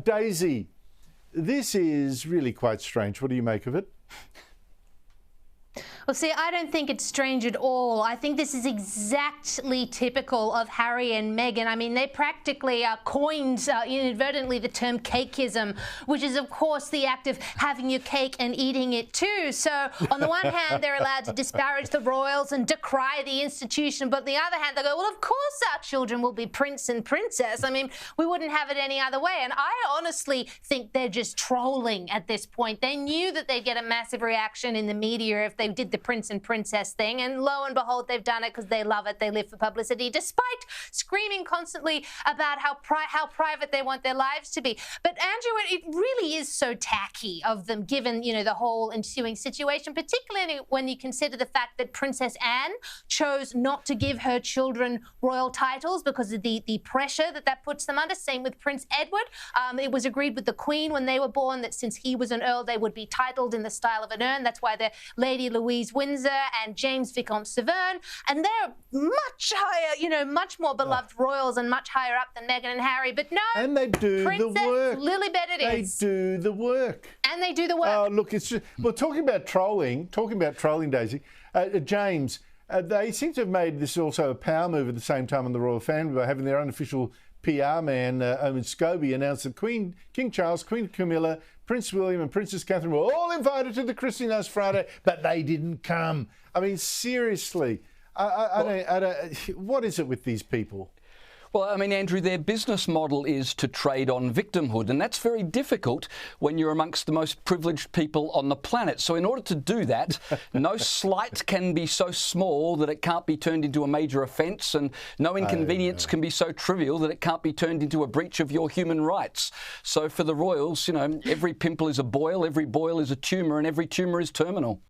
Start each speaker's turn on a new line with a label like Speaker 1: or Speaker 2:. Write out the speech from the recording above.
Speaker 1: Daisy, this is really quite strange. What do you make of it?
Speaker 2: Well, see, I don't think it's strange at all. I think this is exactly typical of Harry and Meghan. I mean, they practically coined inadvertently the term cakeism, which is, of course, the act of having your cake and eating it too. So on the one hand, they're allowed to disparage the royals and decry the institution, but on the other hand, they go, well, of course our children will be prince and princess. I mean, we wouldn't have it any other way. And I honestly think they're just trolling at this point. They knew that they'd get a massive reaction in the media if they did the prince and princess thing, and lo and behold, they've done it because they love it. They live for publicity, despite screaming constantly about how private they want their lives to be. But Andrew, it really is so tacky of them, given the whole ensuing situation, particularly when you consider the fact that Princess Anne chose not to give her children royal titles because of the pressure that puts them under. Same with Prince Edward. It was agreed with the Queen when they were born that since he was an earl, they would be titled in the style of an urn. That's why they're Lady Louise Windsor and James Viscount Severn, and they're much higher, much more beloved royals and much higher up than Meghan and Harry. But no,
Speaker 1: and they do
Speaker 2: Princess
Speaker 1: the work.
Speaker 2: Lilibet it is.
Speaker 1: They do the work.
Speaker 2: And they do the work.
Speaker 1: Oh, look, it's just, well, talking about trolling, Daisy, James, they seem to have made this also a power move at the same time in the royal family by having their unofficial PR man, Owen Scobie, announced that King Charles, Queen Camilla, Prince William and Princess Catherine were all invited to the christening last Friday, but they didn't come. I mean, seriously, what is it with these people?
Speaker 3: Well, I mean, Andrew, their business model is to trade on victimhood, and that's very difficult when you're amongst the most privileged people on the planet. So in order to do that, no slight can be so small that it can't be turned into a major offence, and no inconvenience can be so trivial that it can't be turned into a breach of your human rights. So for the royals, every pimple is a boil, every boil is a tumour, and every tumour is terminal.